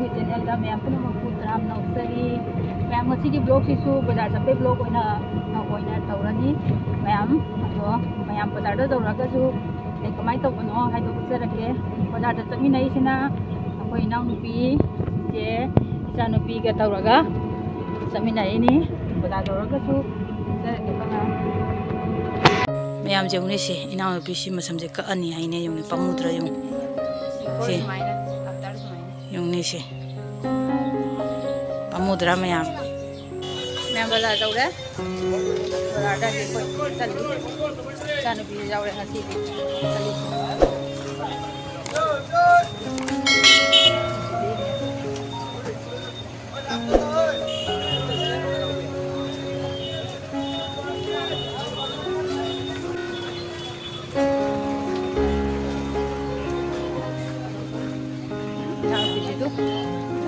ꯑꯩꯈꯣꯏꯒꯤ ꯆꯦꯅꯦꯜꯗ ꯃꯌꯥꯝ ꯄꯨꯝꯅꯃꯛꯄꯨ ꯇꯔꯥꯝ ꯅꯧꯖꯔꯤ ꯃꯌꯥꯝ ꯉꯁꯤꯒꯤ ꯕ꯭ꯂꯣꯒꯁꯤꯁꯨ ꯕꯖꯥꯔ ꯆꯠꯄꯩ ꯕ꯭ꯂꯣꯒ ꯑꯣꯏꯅ ꯇꯧꯔꯅꯤ ꯃꯌꯥꯝ ꯑꯗꯣ ꯃꯌꯥꯝ ꯕꯖꯥꯔꯗ ꯇꯧꯔꯒꯁꯨ ꯑꯩ ꯀꯃꯥꯏꯅ ꯇꯧꯕꯅꯣ ꯍꯥꯏꯗꯣ ꯎꯠꯆꯔꯛꯀꯦ ꯕꯖꯥꯔꯗ ꯆꯠꯃꯤꯟꯅꯩꯁꯤꯅ ꯑꯩꯈꯣꯏ ꯏꯅꯥꯎꯅꯨꯄꯤ ꯏꯆꯦ ꯏꯆꯥꯅꯨꯄꯤꯒ ꯇꯧꯔꯒ ꯆꯠꯃꯤꯟꯅꯔꯤꯅꯤ ꯕꯖꯥꯔ ꯇꯧꯔꯒꯁꯨ ꯎꯠꯆꯔꯛꯀꯦ ꯃꯌꯥꯝꯁꯦ ꯌꯧꯅꯩꯁꯦ ꯏꯅꯥꯎꯅꯨꯄꯤꯁꯤ ꯃꯁꯝꯁꯦ ꯀꯛꯑꯅꯤ ꯍꯥꯏꯅꯦ ꯌꯧꯅꯤ ꯄꯥꯝꯃꯨꯗ꯭ꯔꯥ ꯌꯧ ꯁꯤ ꯌꯧꯅꯩꯁꯦ ꯄꯥꯝꯃꯨꯗ꯭ꯔꯥ ꯃꯌꯥꯝ ꯕꯖꯥꯔ ꯇꯧꯔꯦ ꯕꯖꯥꯔꯗꯗꯤ ꯑꯩꯈꯣꯏ ꯆꯠꯂꯤ ꯏꯆꯥꯅꯨꯄꯤꯁꯨ ꯌꯥꯎꯔꯦ ꯉꯁꯤꯗꯤ ꯆꯠꯂꯤ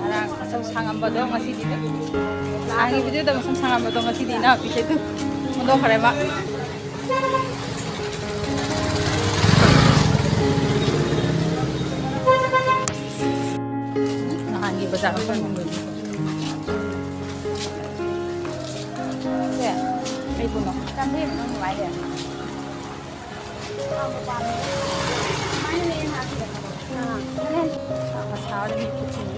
Narang masam sangam badong masih di tu. Langi video dah masam sangam badong masih di na pisau tu. Mudah kare mak. Langi bazar apa mungkin? Ya, ini pun nak. Kami nak mulai dia. Mana ni nak dia? Mana? Pasal ni kucing.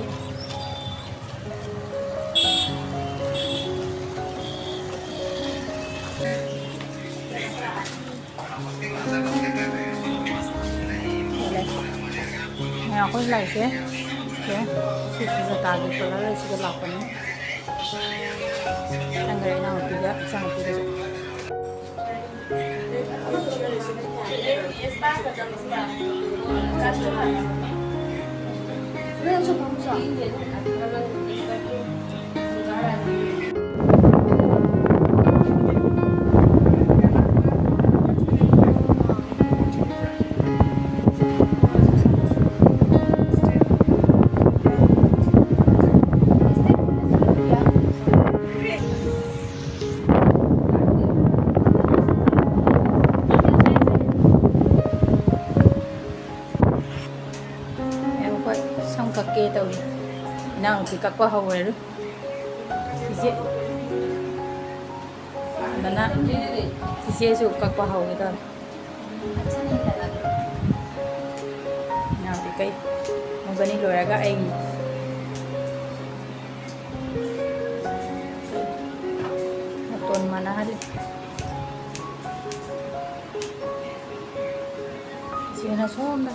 Aku like ya, sih sudah tahu kalau sudah lakukan. Anggaran yang tidak sangat tidak. Kake tau ni, nang pikak ko hawer. Sisi, mana? Sisi su kak ko hawer tau. Nang pikai, mungkin luar agak ay. Aton mana hari? Sisi na som na.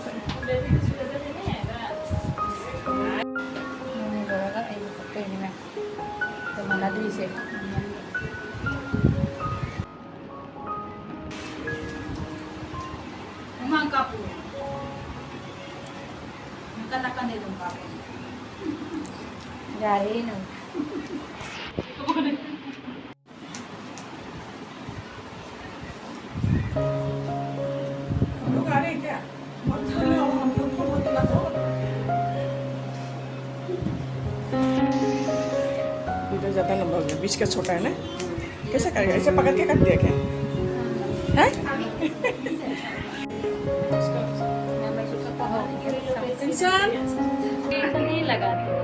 Mana tu isi? Memang kapu. Katakan dia tu kapu. Jadi nu. ज़्यादा लंबा हो गया बीच का छोटा है ना कैसे करेगा ऐसे पकड़ के काट दिया क्या हैं इंसान नहीं लगा तो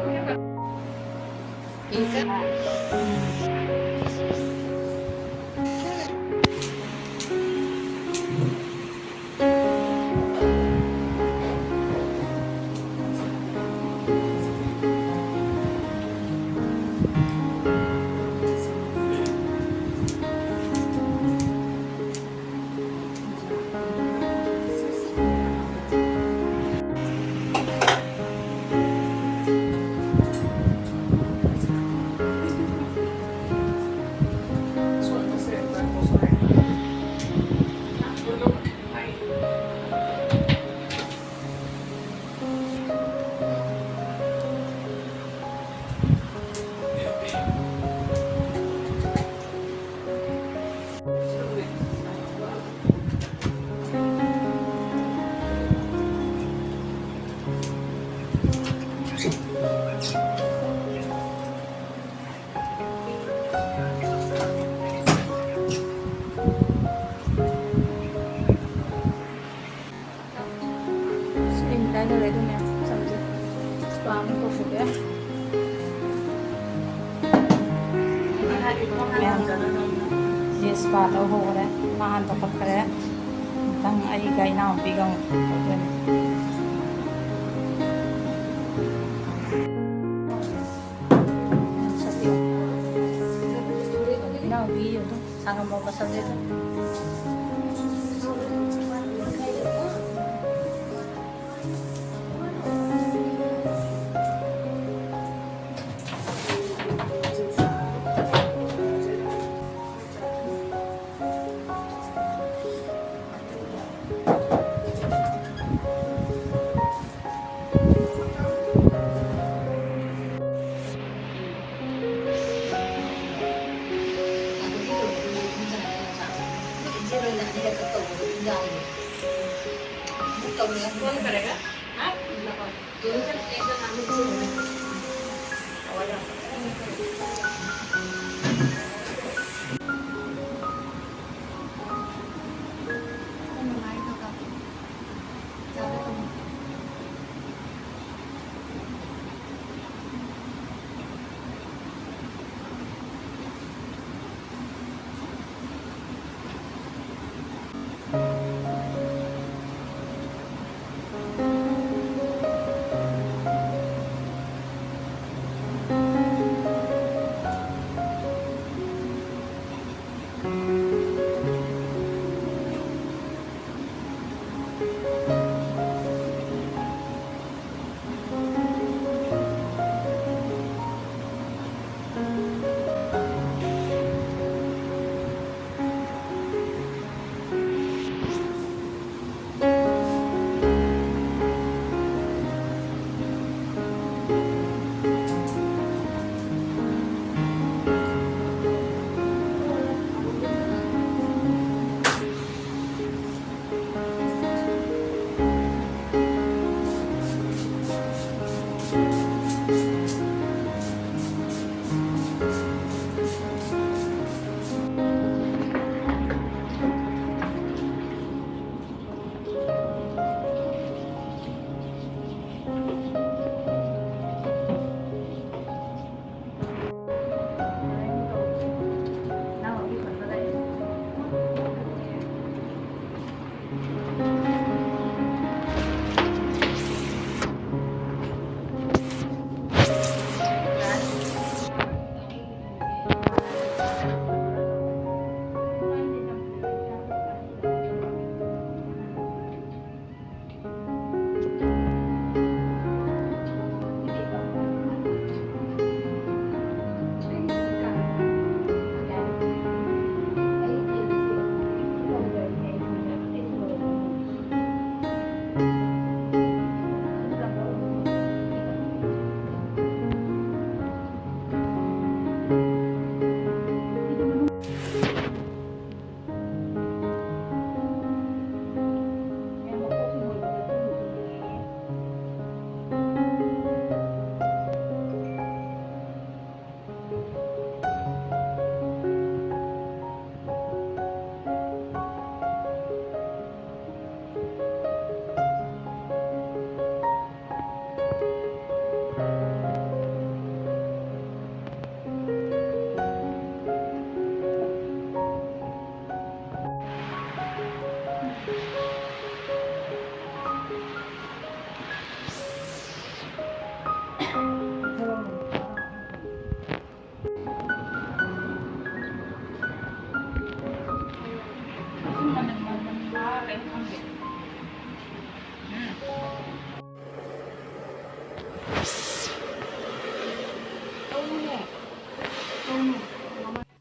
ꯃꯌꯥꯝ ꯁ꯭ꯄꯥ ꯇꯧꯍꯧꯔꯦ ꯅꯍꯥꯟ ꯇꯧꯈꯠꯈ꯭ꯔꯦ ꯃꯊꯪ ꯑꯩꯒ ꯏꯅꯥꯎꯄꯤꯒ ꯑꯃꯨꯛ ꯇꯧꯗꯣꯏꯅꯤ 이나오기 요도 상어 먹어 서제도 कौन करेगा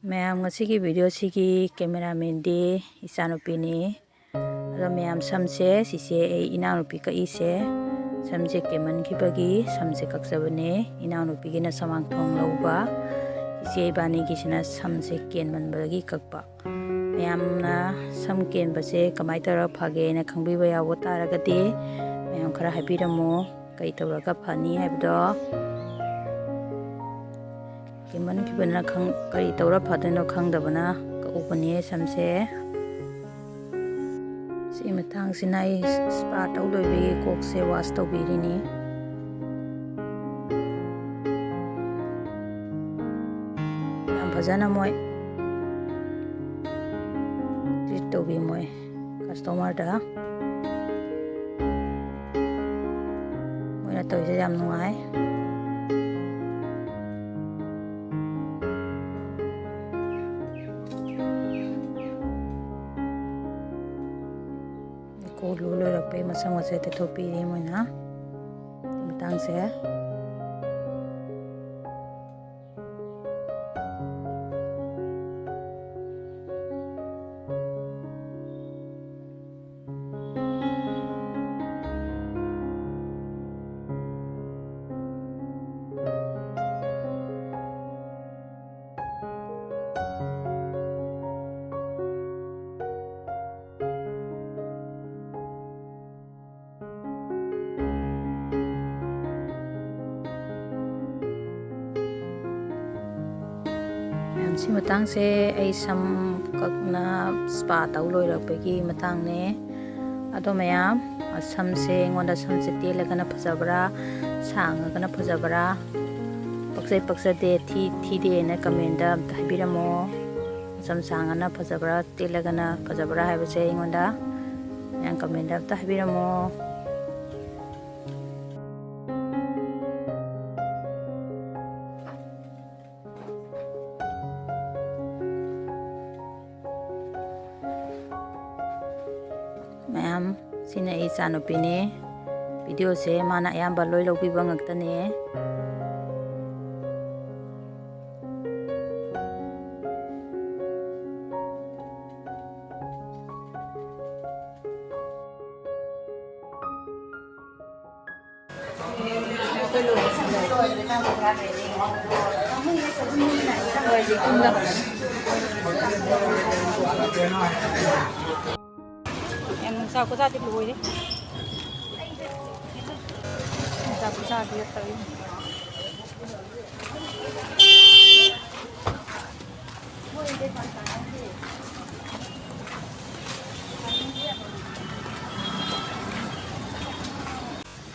ꯃꯌꯥꯝ ꯉꯁꯤꯒꯤ ꯚꯤꯗꯤꯑꯣꯁꯤꯒꯤ ꯀꯦꯃꯦꯔꯥꯃꯦꯟꯗꯤ ꯏꯆꯥꯅꯨꯄꯤꯅꯤ ꯑꯗꯣ ꯃꯌꯥꯝ ꯁꯝꯁꯦ ꯁꯤꯁꯦ ꯑꯩ ꯏꯅꯥꯎꯅꯨꯄꯤ ꯀꯛꯏꯁꯦ ꯁꯝꯁꯦ ꯀꯦꯟꯃꯟꯈꯤꯕꯒꯤ ꯁꯝꯁꯦ ꯀꯛꯆꯕꯅꯦ ꯏꯅꯥꯎꯅꯨꯄꯤꯒꯤꯅ ꯁꯃꯥꯡꯊꯣꯡ ꯂꯧꯕ ꯏꯆꯦ ꯏꯕꯥꯅꯤꯒꯤꯁꯤꯅ ꯁꯝꯁꯦ ꯀꯦꯟꯃꯟꯕꯗꯒꯤ ꯀꯛꯄ ꯃꯌꯥꯝꯅ ꯁꯝ ꯀꯦꯟꯕꯁꯦ ꯀꯃꯥꯏꯅ ꯇꯧꯔꯒ ꯐꯒꯦꯅ ꯈꯪꯕꯤꯕ ꯌꯥꯎꯕ ꯇꯥꯔꯒꯗꯤ ꯃꯌꯥꯝ ꯈꯔ ꯍꯥꯏꯕꯤꯔꯝꯃꯣ ꯀꯩ ꯇꯧꯔꯒ ꯐꯅꯤ ꯍꯥꯏꯕꯗꯣ ꯀꯦꯟꯃꯟꯈꯤꯕꯅ ꯀꯔꯤ ꯇꯧꯔ ꯐꯗꯣꯏꯅꯣ ꯈꯪꯗꯕꯅ ꯀꯛꯎꯕꯅꯦ ꯁꯝꯁꯦ ꯁꯤ ꯃꯇꯥꯡꯁꯤꯅ ꯑꯩ ꯁ꯭ꯄꯥ ꯇꯧ ꯂꯣꯏꯕꯒꯤ ꯀꯣꯛꯁꯦ ꯋꯥꯁ ꯇꯧꯕꯤꯔꯤꯅꯤ ꯌꯥꯝ ꯐꯖꯅ ꯃꯣꯏ ꯇ꯭ꯔꯤꯠ ꯇꯧꯕꯤ ꯃꯣꯏ ꯀꯁꯇꯃꯔꯗ ꯃꯣꯏꯅ ꯇꯧꯔꯤꯁꯦ ꯌꯥꯝ ꯅꯨꯡꯉꯥꯏ ꯀꯣꯜꯂꯨ ꯂꯣꯏꯔꯛꯄꯩ ꯃꯁꯪ ꯃꯁꯦ ꯇꯩꯊꯣꯛꯄꯤꯔꯤ ꯃꯣꯏꯅ ꯃꯇꯥꯡꯁꯦ ꯁꯤ ꯃꯇꯥꯡꯁꯦ ꯑꯩ ꯁꯝ ꯀꯛꯅ ꯁ꯭ꯄꯥ ꯇꯧ ꯂꯣꯏꯔꯛꯄꯒꯤ ꯃꯇꯥꯡꯅꯦ ꯑꯗꯣ ꯃꯌꯥꯝ ꯁꯝꯁꯦ ꯑꯩꯉꯣꯟꯗ ꯁꯝꯁꯦ ꯇꯦꯜꯂꯒꯅ ꯐꯖꯕ꯭ꯔꯥ ꯁꯥꯡꯉꯒꯅ ꯐꯖꯕ꯭ꯔꯥ ꯄꯛꯆꯩ ꯄꯛꯆꯗꯦ ꯊꯤꯗꯦꯅ ꯀꯃꯦꯟꯗ ꯑꯝꯇ ꯍꯥꯏꯕꯤꯔꯝꯃꯣ ꯁꯝ ꯁꯥꯡꯉꯅ ꯐꯖꯕ꯭ꯔꯥ ꯇꯦꯜꯂꯒꯅ ꯐꯖꯕ꯭ꯔꯥ ꯍꯥꯏꯕꯁꯦ ꯑꯩꯉꯣꯟꯗ ꯃꯌꯥꯝ ꯀꯃꯦꯟꯗ ꯑꯝꯇ ꯍꯥꯏꯕꯤꯔꯝꯃꯣ ꯃꯌꯥꯝ ꯁꯤꯅ ꯑꯩ ꯏꯆꯥꯅꯨꯄꯤꯅꯦ ꯚꯤꯗꯤꯑꯣꯁꯦ ꯃꯥꯅ ꯑꯌꯥꯝꯕ ꯂꯣꯏ ꯂꯧꯕꯤꯕ ꯉꯥꯛꯇꯅꯦ em sao có ra thì lùi đấy sao có ra thì tới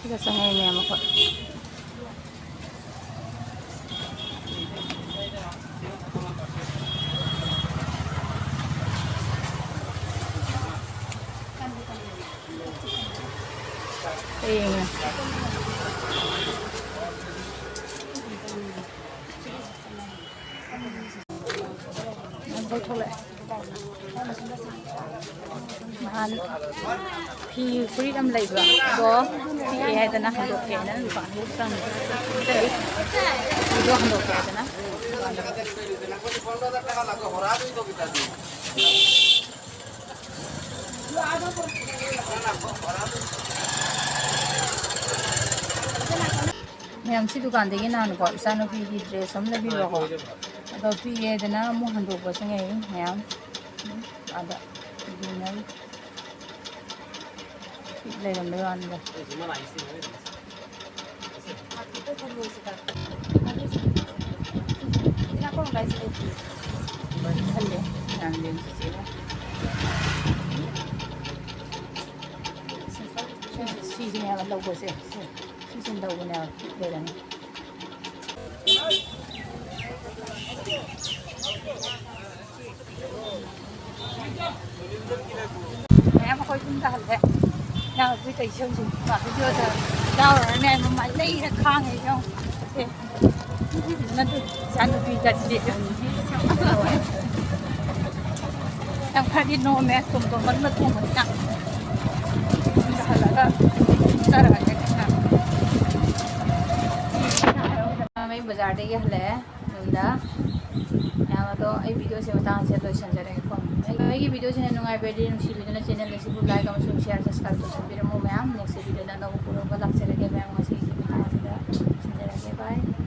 bây giờ sang ngày mẹ mà thôi thôi thôi lại mà thì freedom lấy vào đó thì ai ta nó hành động kẻ nó phản hút sang đấy thì đó hành động kẻ ta ma'am सी दुकान देखिए ना को इसानो की dress हम लगी रहो अदो पीए दना मु हंदो बसंगे मैम आदा दिनल ले रम ले आन दा इना को गाइस ले हल्ले नाम दिन से सीजन है मतलब को से सीजन दो ने ले रहे हैं em coi chúng ta hẳn nào với cây sương gì mà cái chưa giờ đau rồi này mà mày lấy ra khang này không nó sáng được đi gì em khai đi nô mẹ tụm vẫn mất không phải nặng là ra rồi mấy bazaar đây cái lẽ đó यहाँ तो आई video से बता से तो संजरेगा मैं की video से नुंगाई बेडी नुसी बिदना channel से बु लाइक अमसुंग शेयर सब्सक्राइब तो सबीरमो मैम नेक्स्ट वीडियो दा नगो पुरो लाक्चरगे मैम मसी की बता से संजरेगे बाय